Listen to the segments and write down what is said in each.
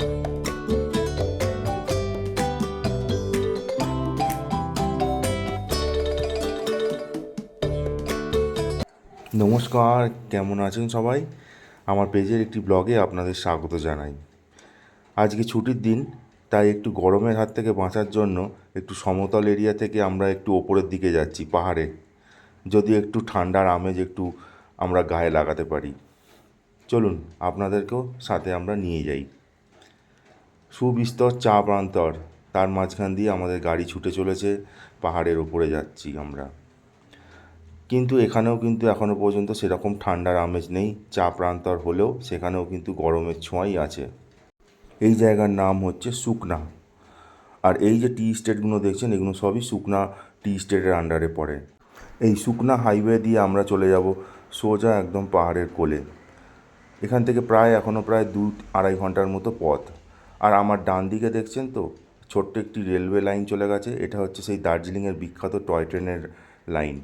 নমস্কার, কেমন আছেন সবাই? আমার পেজের একটি ব্লগে আপনাদের স্বাগত জানাই। আজকে ছুটির দিন, তাই একটু গরমের হাত থেকে বাঁচার জন্য একটু সমতল এরিয়া থেকে আমরা একটু ওপরের দিকে যাচ্ছি পাহাড়ে, যদি একটু ঠান্ডার আমেজ একটু আমরা গায়ে লাগাতে পারি। চলুন আপনাদেরকেও সাথে আমরা নিয়ে যাই। সুবিস্তর চা প্রান্তর, তার মাঝখান দিয়ে আমাদের গাড়ি ছুটে চলেছে, পাহাড়ের ওপরে যাচ্ছি আমরা। কিন্তু এখানেও কিন্তু এখনও পর্যন্ত সেরকম ঠান্ডার আমেজ নেই। চা প্রান্তর হলেও সেখানেও কিন্তু গরমের ছোঁয়াই আছে। এই জায়গার নাম হচ্ছে সুকনা। আর এই যে টি স্টেটগুলো দেখছেন, এগুলো সবই সুকনা টি স্টেটের আন্ডারে পড়ে। এই সুকনা হাইওয়ে দিয়ে আমরা চলে যাব সোজা একদম পাহাড়ের কোলে। এখান থেকে এখনও প্রায় 2-2.5 ঘন্টার মতো পথ। আর আমার ডান দিকে দেখছেন তো, ছোট্ট একটি রেলওয়ে লাইন চলে গেছে। এটা হচ্ছে সেই দার্জিলিংয়ের বিখ্যাত টয় ট্রেনের লাইন।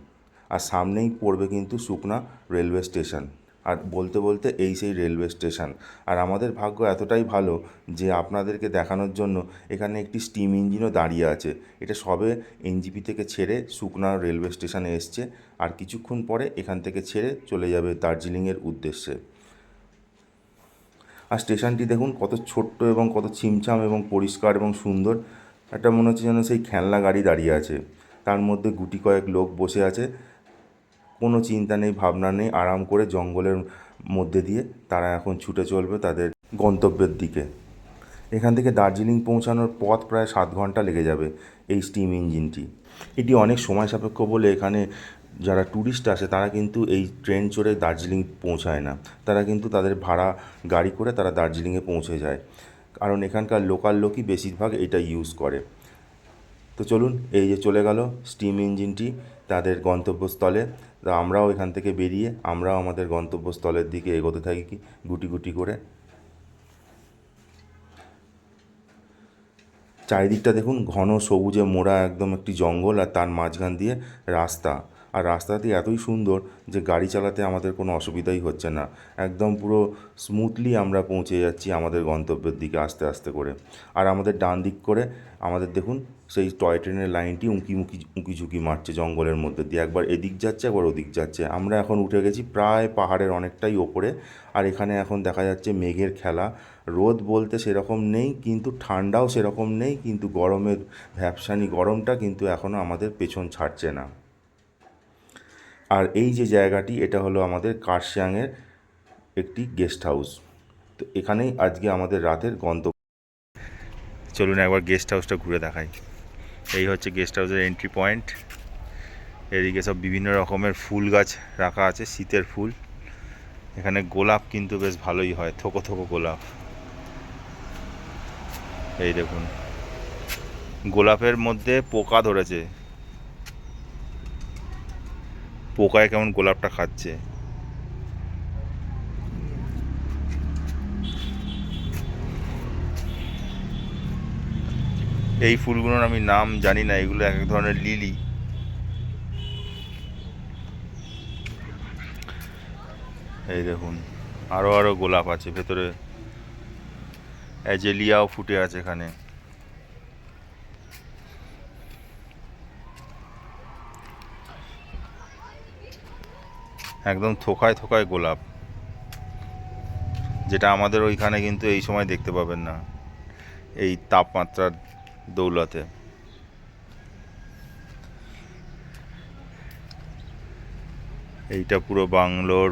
আর সামনেই পড়বে কিন্তু সুকনা রেলওয়ে স্টেশন। আর বলতে বলতে এই সেই রেলওয়ে স্টেশন। আর আমাদের ভাগ্য এতটাই ভালো যে আপনাদেরকে দেখানোর জন্য এখানে একটি স্টিম ইঞ্জিনও দাঁড়িয়ে আছে। এটা সবে এনজিপি থেকে ছেড়ে সুকনা রেলওয়ে স্টেশনে এসছে। আর কিছুক্ষণ পরে এখান থেকে ছেড়ে চলে যাবে দার্জিলিংয়ের উদ্দেশ্যে। আর স্টেশনটি দেখুন কত ছোট্ট এবং কত ছিমছাম এবং পরিষ্কার এবং সুন্দর। একটা মনে হচ্ছে যেন সেই খেলনা গাড়ি দাঁড়িয়ে আছে, তার মধ্যে গুটি কয়েক লোক বসে আছে। কোনো চিন্তা নেই, ভাবনা নেই, আরাম করে জঙ্গলের মধ্যে দিয়ে তারা এখন ছুটে চলবে তাদের গন্তব্যের দিকে। এখান থেকে দার্জিলিং পৌঁছানোর পথ প্রায় 7 ঘন্টা লেগে যাবে এই স্টিম ইঞ্জিনটি। এটি অনেক সময় সাপেক্ষ বলে এখানে যারা ট্যুরিস্ট আসে তারা কিন্তু এই ট্রেন চড়ে দার্জিলিং পৌঁছায় না। তারা কিন্তু তাদের ভাড়া গাড়ি করে তারা দার্জিলিংয়ে পৌঁছে যায়, কারণ এখানকার লোকাল লোকই বেশিরভাগ এটা ইউজ করে। তো চলুন, এই যে চলে গেল স্টিম ইঞ্জিনটি তাদের গন্তব্যস্থলে। তো আমরাও এখান থেকে বেরিয়ে আমরাও আমাদের গন্তব্যস্থলের দিকে এগোতে থাকি গুটি গুটি করে। চারিদিকটা দেখুন, ঘন সবুজে মোড়া একদম একটি জঙ্গল, আর তার মাঝখান দিয়ে রাস্তা। আর রাস্তাটি এতই সুন্দর যে গাড়ি চালাতে আমাদের কোনো অসুবিধাই হচ্ছে না। একদম পুরো স্মুথলি আমরা পৌঁছে যাচ্ছি আমাদের গন্তব্যের দিকে আস্তে আস্তে করে। আর আমাদের ডান দিক করে আমাদের দেখুন সেই টয় ট্রেনের লাইনটি উঁকি ঝুঁকি মারছে জঙ্গলের মধ্যে দিয়ে, একবার এদিক যাচ্ছে একবার ওদিক যাচ্ছে। আমরা এখন উঠে গেছি প্রায় পাহাড়ের অনেকটাই ওপরে। আর এখানে এখন দেখা যাচ্ছে মেঘের খেলা। রোদ বলতে সেরকম নেই, কিন্তু ঠান্ডাও সেরকম নেই, কিন্তু গরমের ভ্যাপসানি গরমটা কিন্তু এখনও আমাদের পেছন ছাড়ছে না। আর এই যে জায়গাটি, এটা হলো আমাদের কার্শিয়াংয়ের একটি গেস্ট হাউস। তো এখানেই আজকে আমাদের রাতের গন্তব্য। চলুন একবার গেস্ট হাউসটা ঘুরে দেখাই। এই হচ্ছে গেস্ট হাউসের এন্ট্রি পয়েন্ট। এদিকে সব বিভিন্ন রকমের ফুল গাছ রাখা আছে, শীতের ফুল। এখানে গোলাপ কিন্তু বেশ ভালোই হয়, থোকো থোকো গোলাপ। এই দেখুন, গোলাপের মধ্যে পোকা ধরেছে, পোকায় কেমন গোলাপটা খাচ্ছে। এই ফুলগুলোর আমি নাম জানি না, এগুলো এক এক ধরনের লিলি। এই দেখুন, আরও আরও গোলাপ আছে ভেতরে, অ্যাজেলিয়াও ফুটে আছে এখানে। একদম থোকায় থোকায় গোলাপ, যেটা আমাদের ওইখানে কিন্তু এই সময় দেখতে পাবেন না, এই তাপমাত্রার দৌলতে। এইটা পুরো বাংলোর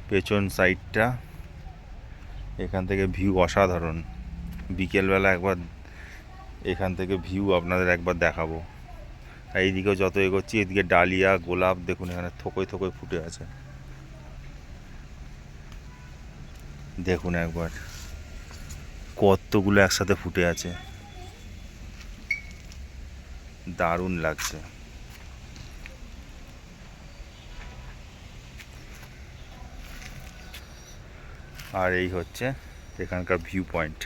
পেছন সাইডটা। এখান থেকে ভিউ অসাধারণ। বিকেলবেলা একবার এখান থেকে ভিউ আপনাদের একবার দেখাবো। আর এইদিকেও যত এগোচ্ছি এদিকে ডালিয়া গোলাপ দেখুন এখানে থোকোয় থোকোয় ফুটে আছে। দেখুন একবার কতগুলো একসাথে ফুটে আছে, দারুণ লাগছে। আর এই হচ্ছে এখানকার ভিউ পয়েন্ট।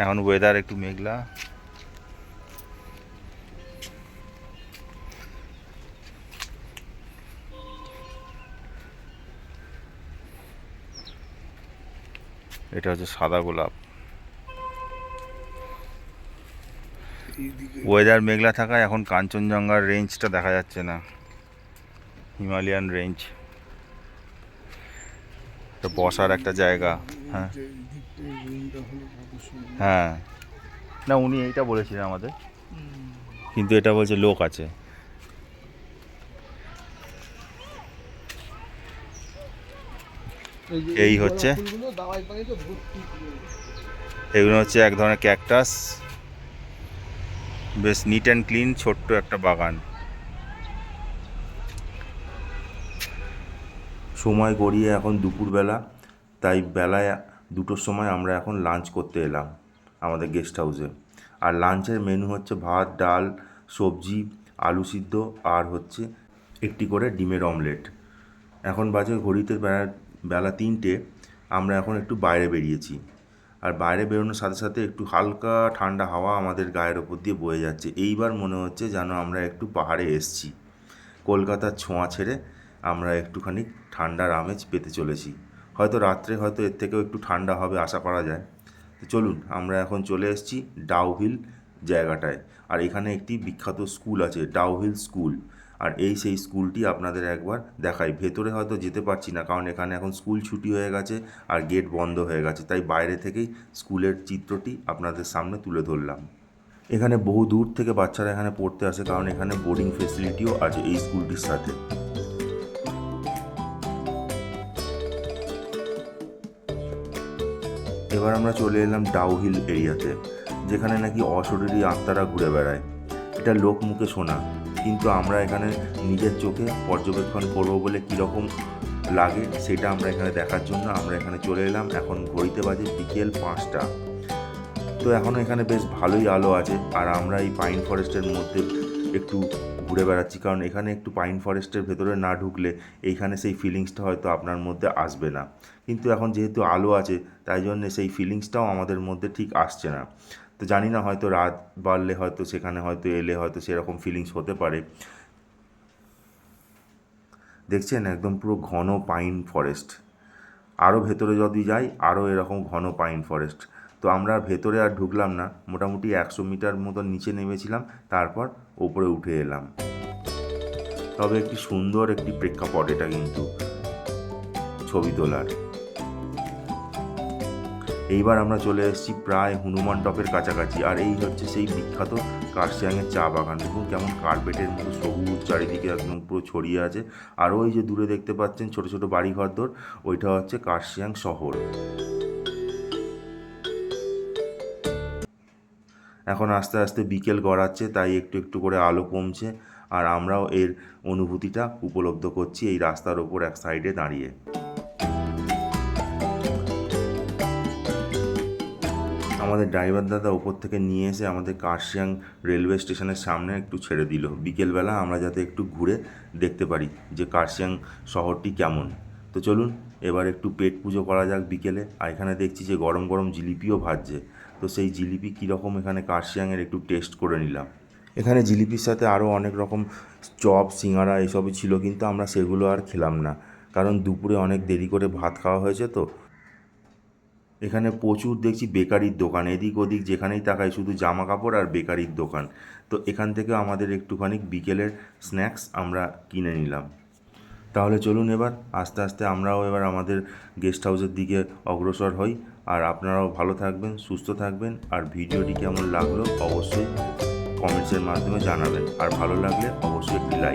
এখন ওয়েদার একটু মেঘলা। এটা হচ্ছে সাদা গোলাপ। এইদিকে ওয়েদার মেঘলা থাকায় এখন কাঞ্চনজঙ্ঘার রেঞ্জটা দেখা যাচ্ছে না, হিমালয়ান রেঞ্জ। এটা বসার একটা জায়গা। হ্যাঁ এইদিকটা রুমটা হলো কত সুন্দর। হ্যাঁ, না উনি এইটা বলেছিলেন আমাদের, কিন্তু এটা বলছে লোক আছে। এই হচ্ছে, ফুলগুলো দাওয়াই পানিতে ভর্তি। এগুলো হচ্ছে এক ধরনের ক্যাকটাস, বেশ নিট অ্যান্ড ক্লিন, ছোট্ট একটা বাগান। সময় গড়িয়ে এখন দুপুরবেলা, তাই বেলায় 2টোর সময় আমরা এখন লাঞ্চ করতে এলাম আমাদের গেস্ট হাউসে। আর লাঞ্চের মেনু হচ্ছে ভাত, ডাল, সবজি, আলু সিদ্ধ, আর হচ্ছে একটি করে ডিমের অমলেট। এখন বাজে ঘড়িতে বেলা 3টে। আমরা এখন একটু বাইরে বেরিয়েছি, আর বাইরে বেরোনোর সাথে সাথে একটু হালকা ঠান্ডা হাওয়া আমাদের গায়ের ওপর দিয়ে বয়ে যাচ্ছে। এইবার মনে হচ্ছে যেন আমরা একটু পাহাড়ে এসেছি। কলকাতার ছোঁয়া ছেড়ে আমরা একটুখানি ঠান্ডার আমেজ পেতে চলেছি। হয়তো রাত্রে হয়তো এর থেকেও একটু ঠান্ডা হবে আশা করা যায়। তো চলুন, আমরা এখন চলে এসেছি ডাউহিল জায়গাটায়। আর এখানে একটি বিখ্যাত স্কুল আছে, ডাউহিল স্কুল। আর এই সেই স্কুলটি আপনাদের একবার দেখাই। ভেতরে হয়তো যেতে পারছি না, কারণ এখানে এখন স্কুল ছুটি হয়ে গেছে আর গেট বন্ধ হয়ে গেছে, তাই বাইরে থেকেই স্কুলের চিত্রটি আপনাদের সামনে তুলে ধরলাম। এখানে বহু দূর থেকে বাচ্চারা এখানে পড়তে আসে, কারণ এখানে বোর্ডিং ফেসিলিটিও আছে এই স্কুলটির সাথে। এবার আমরা চলে এলাম ডাউহিল এরিয়াতে, যেখানে নাকি অশরীরী আত্মারা ঘুরে বেড়ায়। এটা লোক মুখে শোনা, কিন্তু আমরা এখানে নিজের চোখে পর্যবেক্ষণ করবো বলে কীরকম লাগে সেটা আমরা এখানে দেখার জন্য আমরা এখানে চলে এলাম। এখন ঘড়িতে বাজে বিকেল 5টা। তো এখনও এখানে বেশ ভালোই আলো আছে, আর আমরা এই পাইন ফরেস্টের মধ্যে একটু ঘুরে বেড়াচ্ছি, কারণ এখানে একটু পাইন ফরেস্টের ভেতরে না ঢুকলে এইখানে সেই ফিলিংসটা হয়তো আপনার মধ্যে আসবে না। কিন্তু এখন যেহেতু আলো আছে, তাই জন্যে সেই ফিলিংসটাও আমাদের মধ্যে ঠিক আসছে না। তো জানি না, হয়তো রাত বাড়লে হয়তো সেখানে হয়তো এলে হয়তো সেরকম ফিলিংস হতে পারে। দেখছেন একদম পুরো ঘন পাইন ফরেস্ট। আরও ভেতরে যদি যাই আরও এরকম ঘন পাইন ফরেস্ট। তো আমরা ভেতরে আর ঢুকলাম না, মোটামুটি 100 মিটার মতো নিচে নেমেছিলাম, তারপর ওপরে উঠে এলাম। তবে একটি সুন্দর একটি প্রেক্ষাপট এটা কিন্তু ছবি তোলার। এইবার আমরা চলে এসেছি প্রায় হনুমান টপের কাছাকাছি, আর এই হচ্ছে সেই বিখ্যাত কার্শিয়াংয়ের চা বাগান। দেখুন কেমন কার্পেটের মতো সবুজ চারিদিকে একদম পুরো ছড়িয়ে আছে। আর ওই যে দূরে দেখতে পাচ্ছেন ছোট ছোট বাড়ি ঘরদোর, ওইটা হচ্ছে কার্শিয়াং শহর। এখন আস্তে আস্তে বিকেল গড়াচ্ছে, তাই একটু একটু করে আলো কমছে, আর আমরাও এর অনুভূতিটা উপলব্ধ করছি এই রাস্তার ওপর এক সাইডে দাঁড়িয়ে। আমাদের ড্রাইভার দাদা ওপর থেকে নিয়ে এসে আমাদের কার্শিয়াং রেলওয়ে স্টেশনের সামনে একটু ছেড়ে দিল, বিকেলবেলা আমরা যাতে একটু ঘুরে দেখতে পারি যে কার্শিয়াং শহরটি কেমন। তো চলুন এবার একটু পেট পুজো করা যাক বিকেলে। আর এখানে দেখছি যে গরম গরম জিলিপিও ভাজছে, তো সেই জিলিপি কীরকম এখানে কার্শিয়াংয়ের একটু টেস্ট করে নিলাম। এখানে জিলিপির সাথে আরও অনেক রকম চপ, সিঙ্গারা এসবই ছিল, কিন্তু আমরা সেগুলো আর খেলাম না, কারণ দুপুরে অনেক দেরি করে ভাত খাওয়া হয়েছে। তো এখানে প্রচুর দেখছি বেকারির দোকান, এদিক ওদিক যেখানেই তাকাই শুধু জামা কাপড় আর বেকারির দোকান। তো এখান থেকে আমাদের একটুখানি বিকেলের স্ন্যাক্স আমরা কিনে নিলাম। তাহলে চলুন এবার আস্তে আস্তে আমরাও এবার আমাদের গেস্ট হাউসের দিকে অগ্রসর হই। আর আপনারাও ভালো থাকবেন, সুস্থ থাকবেন, আর ভিডিওটি কেমন লাগলো অবশ্যই কমেন্টসের মাধ্যমে জানাবেন, আর ভালো লাগলে অবশ্যই একটি লাইক